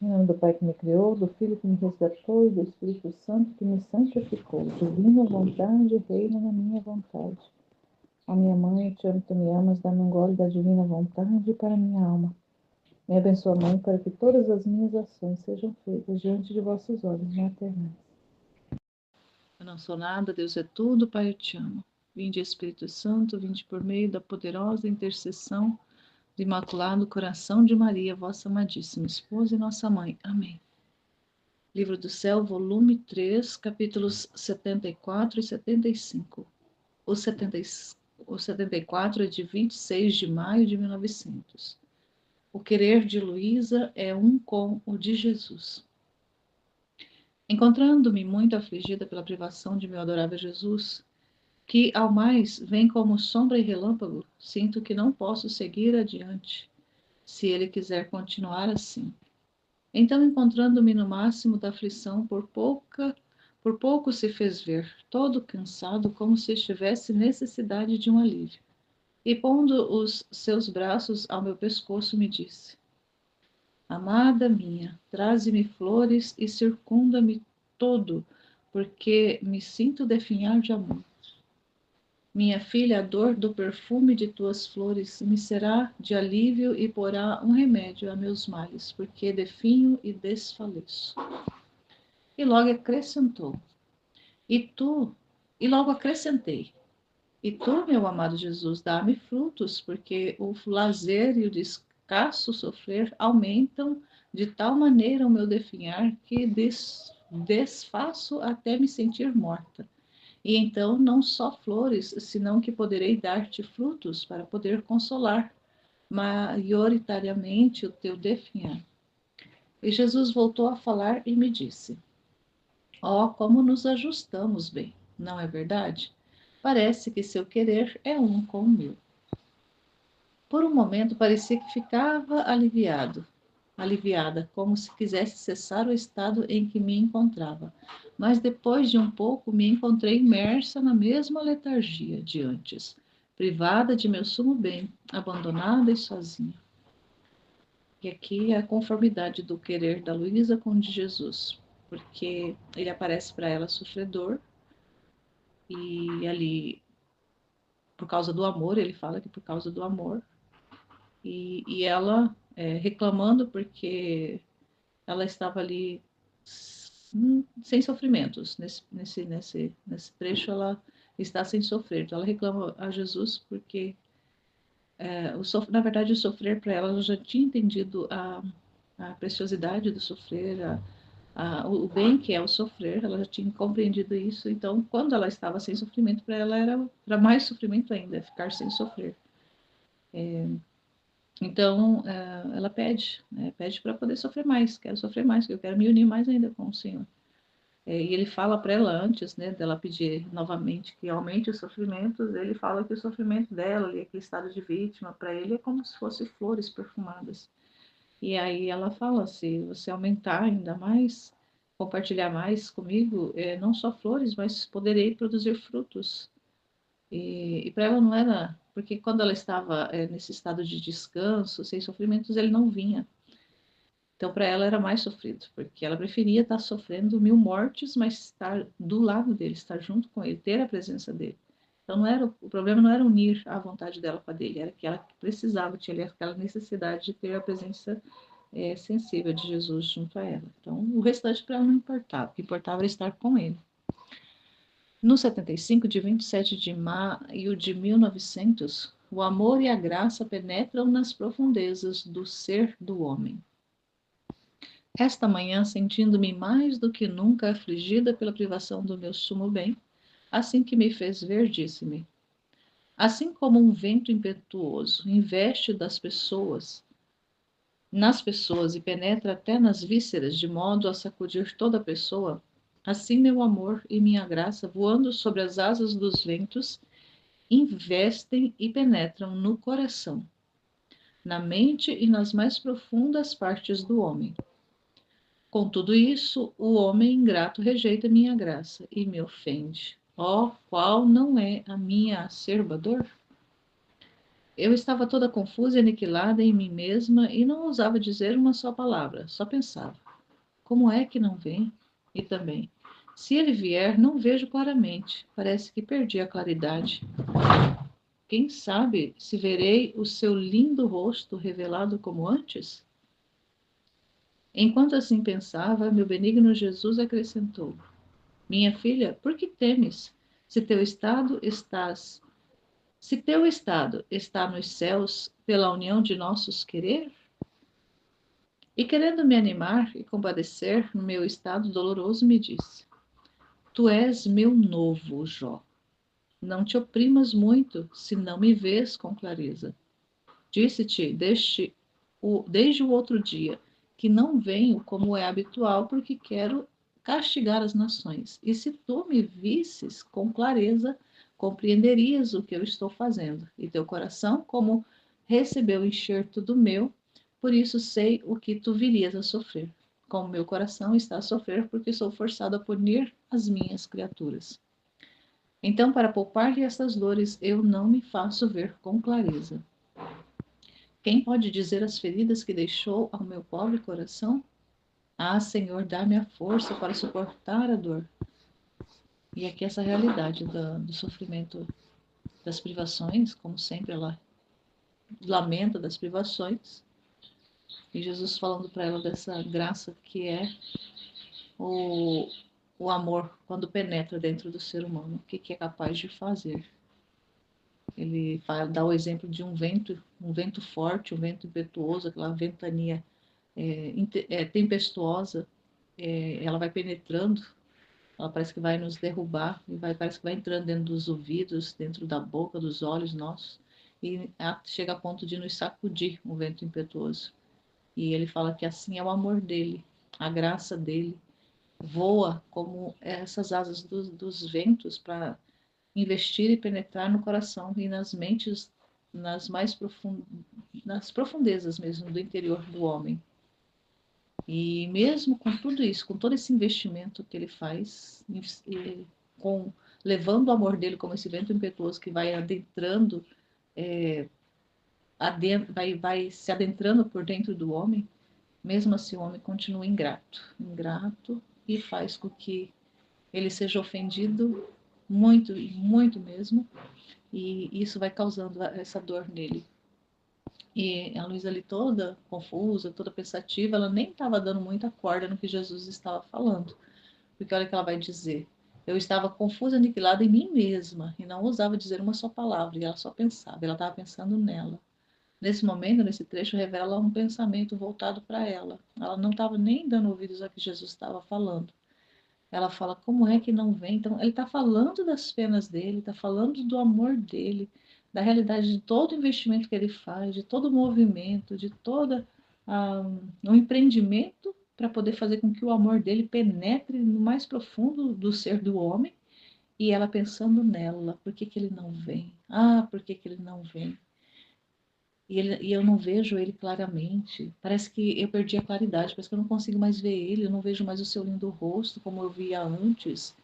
Em nome do Pai que me criou, do Filho que me resgatou e do Espírito Santo que me santificou. Divina vontade, reina na minha vontade. Ó minha mãe, eu te amo, tu me amas, dá-me um gole da divina vontade para minha alma. Me abençoa, Mãe, para que todas as minhas ações sejam feitas diante de vossos olhos maternais. Eu não sou nada, Deus é tudo, Pai, eu te amo. Vinde, Espírito Santo, vinde por meio da poderosa intercessão do Imaculado Coração de Maria, vossa amadíssima esposa e nossa mãe. Amém. Livro do Céu, volume 3, capítulos 74 e 75. O 74 é de 26 de maio de 1900. O querer de Luísa é um com o de Jesus. Encontrando-me muito afligida pela privação de meu adorável Jesus, que ao mais vem como sombra e relâmpago, sinto que não posso seguir adiante, se ele quiser continuar assim. Então, encontrando-me no máximo da aflição, por pouco se fez ver, todo cansado, como se estivesse necessidade de um alívio. E pondo os seus braços ao meu pescoço, me disse: Amada minha, traze-me flores e circunda-me todo, porque me sinto definhar de amor. Minha filha, a dor do perfume de tuas flores me será de alívio e porá um remédio a meus males, porque definho e desfaleço. E logo acrescentou, e tu, e logo acrescentei, e tu, meu amado Jesus, dá-me frutos, porque o lazer e o escasso sofrer aumentam de tal maneira o meu definhar que desfaço até me sentir morta. E então não só flores, senão que poderei dar-te frutos para poder consolar maioritariamente o teu definhar. E Jesus voltou a falar e me disse: Ó, como nos ajustamos bem, não é verdade? Parece que seu querer é um com o meu. Por um momento parecia que ficava aliviada, como se quisesse cessar o estado em que me encontrava. Mas depois de um pouco me encontrei imersa na mesma letargia de antes, privada de meu sumo bem, abandonada e sozinha. E aqui é a conformidade do querer da Luísa com o de Jesus, porque ele aparece para ela sofredor e ali, por causa do amor, ele fala que por causa do amor, e ela reclamando porque ela estava ali sem sofrimentos. Nesse trecho, ela está sem sofrer. Então, ela reclama a Jesus porque, na verdade, o sofrer para ela, ela já tinha entendido a preciosidade do sofrer, o bem que é o sofrer, ela já tinha compreendido isso. Então, quando ela estava sem sofrimento, para ela era mais sofrimento ainda, ficar sem sofrer. Então, ela pede, né, pede para poder sofrer mais, porque eu quero me unir mais ainda com o Senhor. E ele fala para ela antes, né, dela pedir novamente que aumente os sofrimentos, ele fala que o sofrimento dela, ali, aquele estado de vítima, para ele é como se fossem flores perfumadas. E aí ela fala, se você aumentar ainda mais, compartilhar mais comigo, não só flores, mas poderei produzir frutos. E para ela não era, porque quando ela estava nesse estado de descanso, sem sofrimentos, ele não vinha. Então, para ela era mais sofrido, porque ela preferia estar sofrendo 1000 mortes, mas estar do lado dele, estar junto com ele, ter a presença dele. Então, não era, o problema não era unir a vontade dela com a dele, era que ela precisava, tinha aquela necessidade de ter a presença sensível de Jesus junto a ela. Então, o restante para ela não importava, o que importava era estar com ele. No 75, de 27 de maio de 1900, o amor e a graça penetram nas profundezas do ser do homem. Esta manhã, sentindo-me mais do que nunca afligida pela privação do meu sumo bem, assim que me fez ver, disse-me: Assim como um vento impetuoso investe nas pessoas e penetra até nas vísceras, de modo a sacudir toda a pessoa, assim meu amor e minha graça, voando sobre as asas dos ventos, investem e penetram no coração, na mente e nas mais profundas partes do homem. Com tudo isso, o homem ingrato rejeita minha graça e me ofende. Qual não é a minha acerba dor? Eu estava toda confusa e aniquilada em mim mesma e não ousava dizer uma só palavra, só pensava: como é que não vem? E também, se ele vier, não vejo claramente, parece que perdi a claridade. Quem sabe se verei o seu lindo rosto revelado como antes? Enquanto assim pensava, meu benigno Jesus acrescentou: minha filha, por que temes? Se teu estado estás, se teu estado está nos céus pela união de nossos querer? E querendo me animar e compadecer no meu estado doloroso, me disse: tu és meu novo Jó. Não te oprimas muito, se não me vês com clareza. Disse-te desde o outro dia que não venho como é habitual, porque quero castigar as nações. E se tu me visses com clareza, compreenderias o que eu estou fazendo. E teu coração, como recebeu o enxerto do meu, por isso sei o que tu virias a sofrer. Como meu coração está a sofrer, porque sou forçado a punir as minhas criaturas. Então, para poupar-lhe essas dores, eu não me faço ver com clareza. Quem pode dizer as feridas que deixou ao meu pobre coração? Ah, Senhor, dá-me a força para suportar a dor. E aqui essa realidade do sofrimento, das privações, como sempre ela lamenta das privações, e Jesus falando para ela dessa graça que é o, o amor quando penetra dentro do ser humano, o que é capaz de fazer. Ele dá o exemplo de um vento forte, um vento impetuoso, aquela ventania tempestuosa, ela vai penetrando, ela parece que vai nos derrubar, parece que vai entrando dentro dos ouvidos, dentro da boca, dos olhos nossos, e chega a ponto de nos sacudir um vento impetuoso. E ele fala que assim é o amor dele, a graça dele, voa como essas asas dos ventos para investir e penetrar no coração e nas mentes, nas profundezas mesmo do interior do homem. E mesmo com tudo isso, com todo esse investimento que ele faz, com, levando o amor dele como esse vento impetuoso que vai adentrando, vai se adentrando por dentro do homem, mesmo assim o homem continua ingrato e faz com que ele seja ofendido muito, muito mesmo, e isso vai causando essa dor nele. E a Luísa ali toda confusa, toda pensativa, ela nem estava dando muita corda no que Jesus estava falando. Porque olha o que ela vai dizer. Eu estava confusa, aniquilada em mim mesma, e não ousava dizer uma só palavra, e ela só pensava, ela estava pensando nela. Nesse momento, nesse trecho, revela um pensamento voltado para ela. Ela não estava nem dando ouvidos ao que Jesus estava falando. Ela fala, como é que não vem? Então, ele está falando das penas dele, está falando do amor dele, da realidade de todo o investimento que ele faz, de todo o movimento, de todo o empreendimento para poder fazer com que o amor dele penetre no mais profundo do ser do homem. E ela pensando nela, por que que ele não vem? Ah, por que que ele não vem? E eu não vejo ele claramente. Parece que eu perdi a claridade, parece que eu não consigo mais ver ele, eu não vejo mais o seu lindo rosto como eu via antes.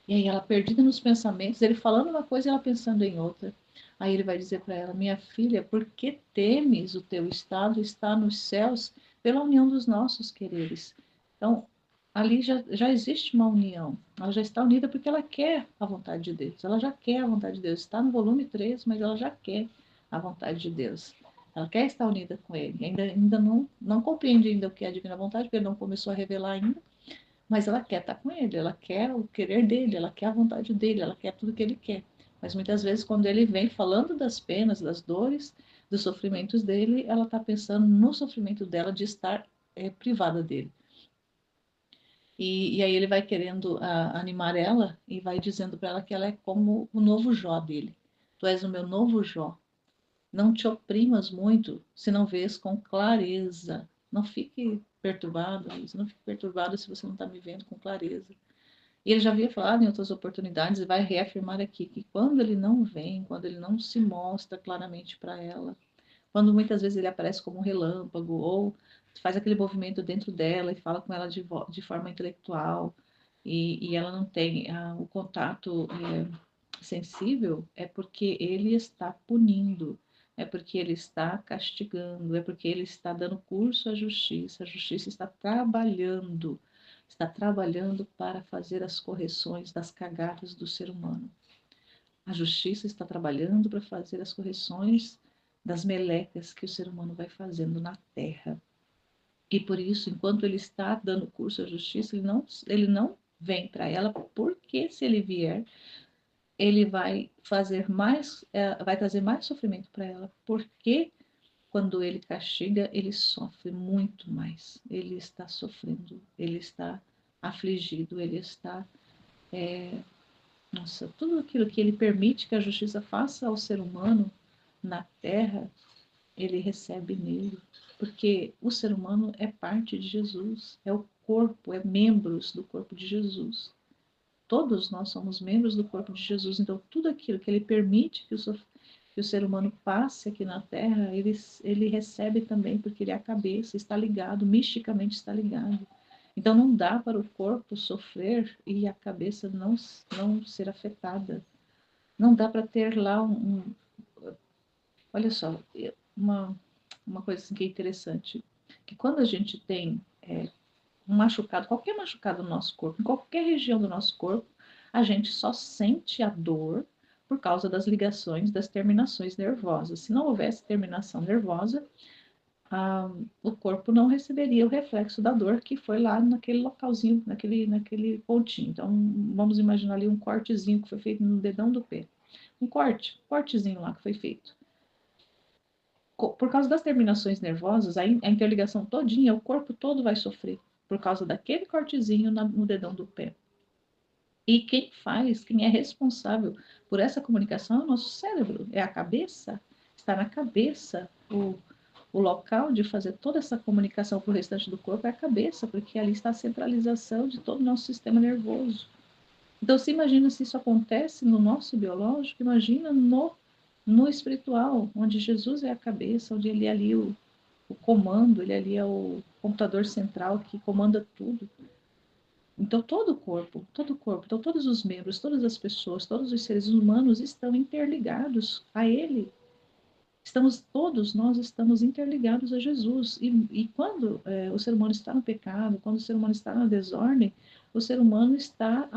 E aí ela perdida nos pensamentos, ele falando uma coisa e ela pensando em outra. Aí ele vai dizer para ela: minha filha, por que temes? O teu estado está nos céus pela união dos nossos quereres. Então, ali já existe uma união. Ela já está unida porque ela quer a vontade de Deus. Ela já quer a vontade de Deus. Está no volume 3, mas ela já quer a vontade de Deus. Ela quer estar unida com Ele. Ainda não compreende ainda o que é a divina vontade, porque Ele não começou a revelar ainda, mas ela quer estar com Ele, ela quer o querer dEle, ela quer a vontade dEle, ela quer tudo que Ele quer. Mas muitas vezes, quando Ele vem falando das penas, das dores, dos sofrimentos dEle, ela está pensando no sofrimento dela de estar privada dEle. E aí ele vai querendo animar ela e vai dizendo para ela que ela é como o novo Jó dele. Tu és o meu novo Jó. Não te oprimas muito se não vês com clareza. Não fique perturbado, não fique perturbado se você não está me vendo com clareza. E ele já havia falado em outras oportunidades e vai reafirmar aqui que quando ele não vem, quando ele não se mostra claramente para ela, quando muitas vezes ele aparece como um relâmpago ou faz aquele movimento dentro dela e fala com ela de forma intelectual e ela não tem o contato sensível, é porque ele está punindo, é porque ele está castigando, é porque ele está dando curso à justiça. A justiça está trabalhando para fazer as correções das cagadas do ser humano. A justiça está trabalhando para fazer as correções das melecas que o ser humano vai fazendo na terra. E por isso, enquanto ele está dando curso à justiça, ele não vem para ela, porque se ele vier, ele vai fazer mais, vai trazer mais sofrimento para ela, porque quando ele castiga, ele sofre muito mais. Ele está sofrendo, ele está afligido, ele está, nossa, tudo aquilo que ele permite que a justiça faça ao ser humano na terra, ele recebe nele, porque o ser humano é parte de Jesus, é o corpo, é membros do corpo de Jesus. Todos nós somos membros do corpo de Jesus, então tudo aquilo que ele permite que o ser humano passe aqui na Terra, ele recebe também, porque ele é a cabeça, está ligado, misticamente está ligado. Então não dá para o corpo sofrer e a cabeça não ser afetada. Não dá para ter lá olha só, uma coisa assim que é interessante, que quando a gente tem um machucado, qualquer machucado no nosso corpo, em qualquer região do nosso corpo, a gente só sente a dor por causa das ligações, das terminações nervosas. Se não houvesse terminação nervosa, o corpo não receberia o reflexo da dor que foi lá naquele localzinho, naquele pontinho. Então, vamos imaginar ali um cortezinho que foi feito no dedão do pé. Um cortezinho lá que foi feito. Por causa das terminações nervosas, a interligação todinha, o corpo todo vai sofrer por causa daquele cortezinho no dedão do pé. E quem é responsável por essa comunicação é o nosso cérebro, é a cabeça, está na cabeça. O local de fazer toda essa comunicação para o restante do corpo é a cabeça, porque ali está a centralização de todo o nosso sistema nervoso. Então, se imagina se isso acontece no nosso biológico, imagina no espiritual, onde Jesus é a cabeça, onde ele é ali o comando, ele ali é o computador central que comanda tudo. Então, todo o corpo, então todos os membros, todas as pessoas, todos os seres humanos estão interligados a Ele. Todos nós estamos interligados a Jesus. E quando o ser humano está no pecado, quando o ser humano está na desordem, o ser humano está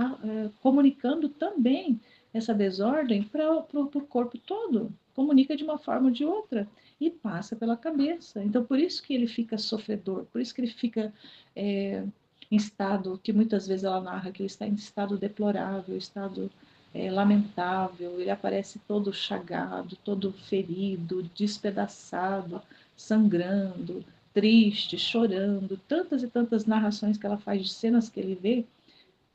comunicando também essa desordem para o corpo todo. Comunica de uma forma ou de outra e passa pela cabeça. Então, por isso que ele fica sofredor, por isso que ele fica em estado, que muitas vezes ela narra que ele está em estado deplorável, estado lamentável, ele aparece todo chagado, todo ferido, despedaçado, sangrando, triste, chorando, tantas e tantas narrações que ela faz de cenas que ele vê,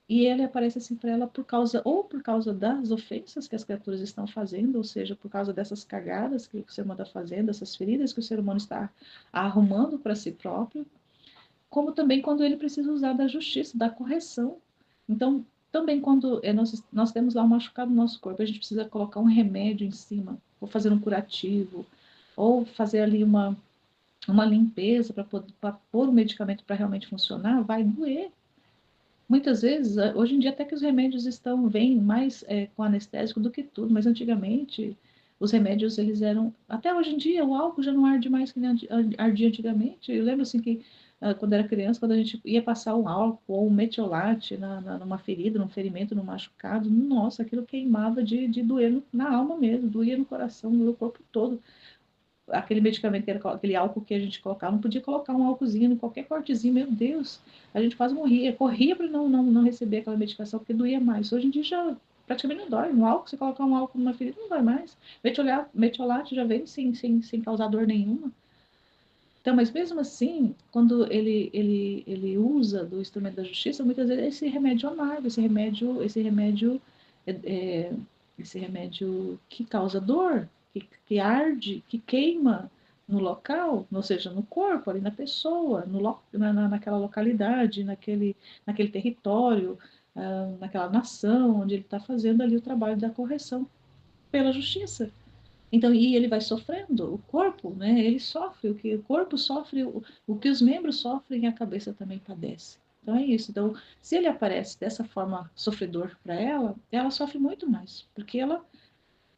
e ele aparece assim para ela por causa das ofensas que as criaturas estão fazendo, ou seja, por causa dessas cagadas que o ser humano está fazendo, essas feridas que o ser humano está arrumando para si próprio, como também quando ele precisa usar da justiça, da correção. Então, também quando nós temos lá um machucado no nosso corpo, a gente precisa colocar um remédio em cima, ou fazer um curativo, ou fazer ali uma limpeza para pôr o medicamento para realmente funcionar, vai doer. Muitas vezes, hoje em dia até que os remédios vêm mais com anestésico do que tudo, mas antigamente os remédios eles eram, até hoje em dia o álcool já não arde mais que nem ardia antigamente. Eu lembro assim que quando era criança, quando a gente ia passar um álcool ou um metiolate numa ferida, num ferimento, num machucado, nossa, aquilo queimava de doer na alma mesmo, doía no coração, no corpo todo. Aquele medicamento que era aquele álcool que a gente colocava, não podia colocar um álcoolzinho em qualquer cortezinho, meu Deus, a gente quase morria, corria para não receber aquela medicação, porque doía mais. Hoje em dia já praticamente não dói. No álcool, você colocar um álcool numa ferida, não dói mais. Metiolate já vem sem causar dor nenhuma. Então, mas mesmo assim, quando ele usa do instrumento da justiça, muitas vezes esse remédio amargo, é, é, esse remédio que causa dor, que arde, que queima no local, ou seja, no corpo, ali na pessoa, naquela localidade, naquele território, naquela nação, onde ele está fazendo ali o trabalho da correção pela justiça. Então, e ele vai sofrendo, o corpo, né? Ele sofre, o corpo sofre, o que os membros sofrem, a cabeça também padece. Então é isso. Então, se ele aparece dessa forma sofredor para ela, ela sofre muito mais, porque ela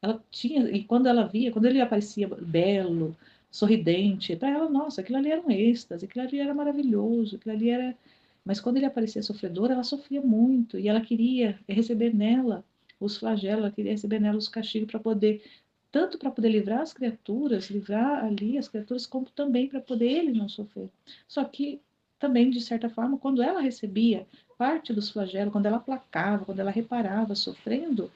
ela tinha, e quando ela via, quando ele aparecia belo, sorridente, para ela, nossa, aquilo ali era um êxtase, aquilo ali era maravilhoso, aquilo ali era. Mas quando ele aparecia sofredor, ela sofria muito e ela queria receber nela os flagelos, ela queria receber nela os castigos para poder, tanto para poder livrar as criaturas, livrar ali as criaturas, como também para poder ele não sofrer. Só que também, de certa forma, quando ela recebia parte dos flagelos, quando ela aplacava, quando ela reparava sofrendo,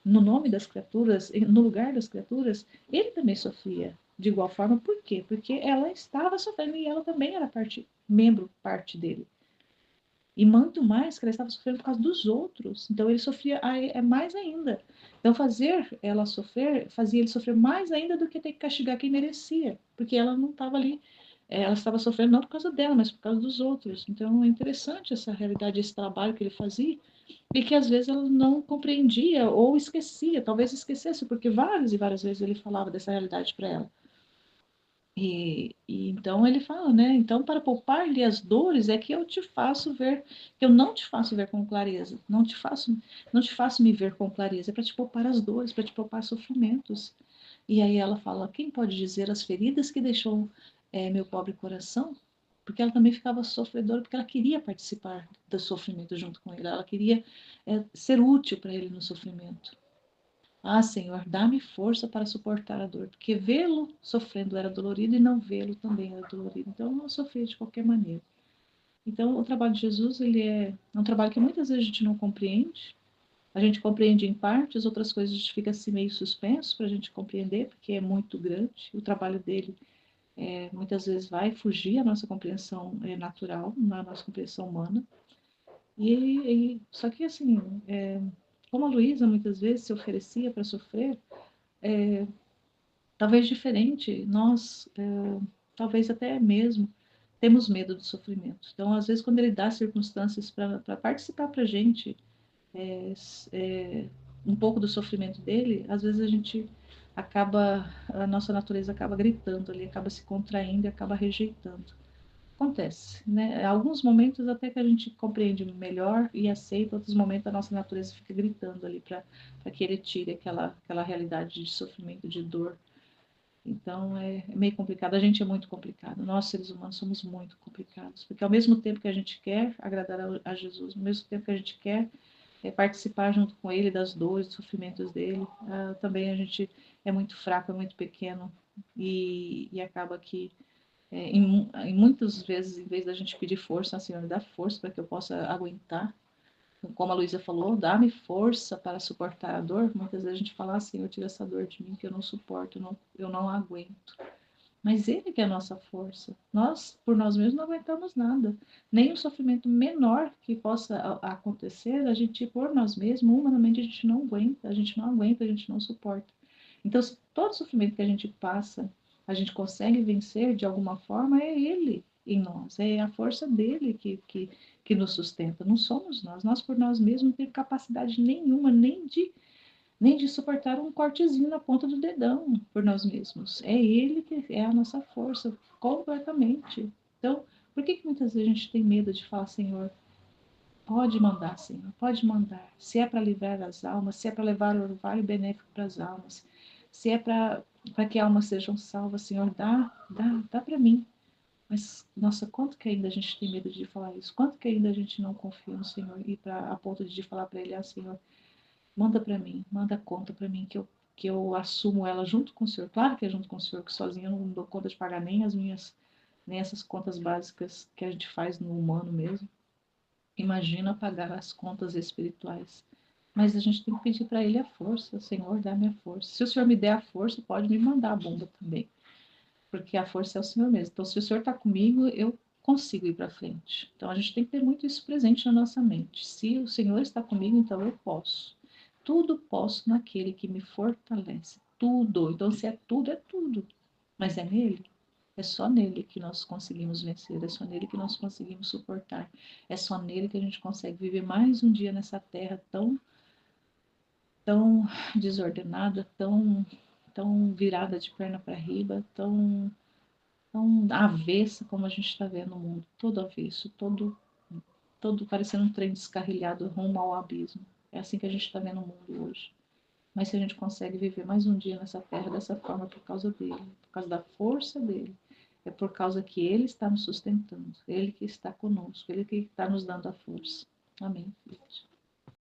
no nome das criaturas, no lugar das criaturas, ele também sofria de igual forma. Por quê? Porque ela estava sofrendo e ela também era parte dele. E muito mais que ela estava sofrendo por causa dos outros. Então ele sofria mais ainda. Então fazer ela sofrer, fazia ele sofrer mais ainda do que ter que castigar quem merecia. Porque ela não estava ali, ela estava sofrendo não por causa dela, mas por causa dos outros. Então é interessante essa realidade, esse trabalho que ele fazia, e que às vezes ela não compreendia ou esquecia, talvez esquecesse, porque várias e várias vezes ele falava dessa realidade para ela. E então ele fala, né? Então, para poupar-lhe as dores, é que eu te faço ver, que eu não te faço ver com clareza, não te faço me ver com clareza, é para te poupar as dores, para te poupar sofrimentos. E aí ela fala, quem pode dizer as feridas que deixou meu pobre coração? Porque ela também ficava sofredora, porque ela queria participar do sofrimento junto com ele, ela queria ser útil para ele no sofrimento. Ah, Senhor, dá-me força para suportar a dor, porque vê-lo sofrendo era dolorido e não vê-lo também era dolorido. Então, eu sofri de qualquer maneira. Então, o trabalho de Jesus, ele é um trabalho que muitas vezes a gente não compreende. A gente compreende em partes, outras coisas a gente fica assim meio suspenso para a gente compreender, porque é muito grande. O trabalho dele muitas vezes vai fugir à nossa compreensão natural, na nossa compreensão humana. Só que assim, como a Luísa muitas vezes se oferecia para sofrer, talvez diferente, nós, talvez até mesmo, temos medo do sofrimento. Então, às vezes, quando ele dá circunstâncias para participar para a gente é, um pouco do sofrimento dele, às vezes a nossa natureza acaba gritando ali, acaba se contraindo e acaba rejeitando. Acontece, né? Alguns momentos até que a gente compreende melhor e aceita, outros momentos a nossa natureza fica gritando ali para que ele tire aquela realidade de sofrimento, de dor. Então é meio complicado. A gente é muito complicado. Nós, seres humanos, somos muito complicados. Porque ao mesmo tempo que a gente quer agradar a Jesus, ao mesmo tempo que a gente quer participar junto com Ele das dores, dos sofrimentos dele, também a gente é muito fraco, é muito pequeno e acaba que em muitas vezes, em vez da gente pedir força, Senhor, dá força para que eu possa aguentar. Como a Luísa falou, dá-me força para suportar a dor. Muitas vezes a gente fala assim, eu tiro essa dor de mim que eu não suporto, eu não aguento. Mas Ele que é a nossa força. Nós, por nós mesmos, não aguentamos nada. Nem o sofrimento menor que possa acontecer, a gente, por nós mesmos, humanamente, a gente não aguenta, a gente não aguenta, a gente não suporta. Então, todo sofrimento que a gente passa, a gente consegue vencer de alguma forma, é Ele em nós, é a força dele que nos sustenta, não somos nós. Nós, por nós mesmos, não temos capacidade nenhuma, nem de suportar um cortezinho na ponta do dedão por nós mesmos. É Ele que é a nossa força, completamente. Então, por que muitas vezes a gente tem medo de falar, Senhor, pode mandar, Senhor, pode mandar. Se é para livrar as almas, se é para levar o orvalho benéfico para as almas, se é para que almas sejam salvas, Senhor, dá para mim. Mas, nossa, quanto que ainda a gente tem medo de falar isso? Quanto que ainda a gente não confia no Senhor e a ponto de falar para Ele, Senhor, manda para mim, manda conta para mim que eu assumo ela junto com o Senhor. Claro que é junto com o Senhor, que sozinho eu não dou conta de pagar nem essas contas básicas que a gente faz no humano mesmo. Imagina pagar as contas espirituais. Mas a gente tem que pedir para Ele a força. Senhor, dá-me a força. Se o Senhor me der a força, pode me mandar a bomba também. Porque a força é o Senhor mesmo. Então, se o Senhor está comigo, eu consigo ir para frente. Então, a gente tem que ter muito isso presente na nossa mente. Se o Senhor está comigo, então eu posso. Tudo posso naquele que me fortalece. Tudo. Então, se é tudo, é tudo. Mas é nele. É só nele que nós conseguimos vencer. É só nele que nós conseguimos suportar. É só nele que a gente consegue viver mais um dia nessa terra tão desordenada, tão virada de perna para riba, tão avessa como a gente está vendo o mundo, todo avesso, todo parecendo um trem descarrilhado rumo ao abismo. É assim que a gente está vendo o mundo hoje. Mas se a gente consegue viver mais um dia nessa terra dessa forma por causa dele, por causa da força dele, é por causa que ele está nos sustentando, ele que está conosco, ele que está nos dando a força. Amém.